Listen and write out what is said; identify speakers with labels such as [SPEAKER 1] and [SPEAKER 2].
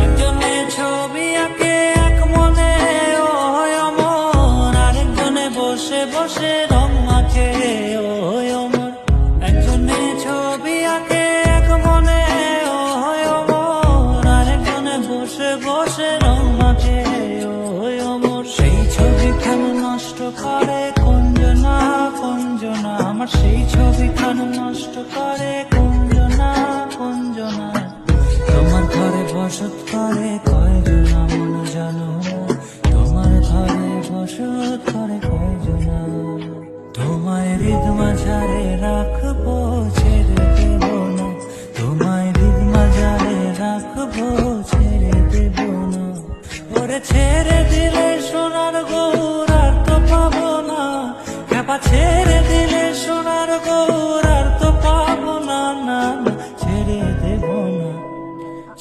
[SPEAKER 1] একজনে ছবি আঁকে এক মনে ও অমর, আরেকজনে বসে বসে রং মাখে ও অমর। একজনে ছবি আঁকে এক মনে ও অমর, আরেকজনে বসে বসে রং মাখে ও অমর। সেই ছবিখান নষ্ট করে কঞ্জনা কঞ্জনা, আমার সেই ছবিখান নষ্ট করে কঞ্জনা কঞ্জনা। তোমার ঘরে বসত করে কয়জনা মন জানো, তোমার ঘরে বসত করে কয়জনা। তোমায় হৃদ মাঝারে রাখবো ছেড়ে দেব না, তোমায় হৃদ মাঝারে রাখবো ছেড়ে দেব না, ওরে ছেড়ে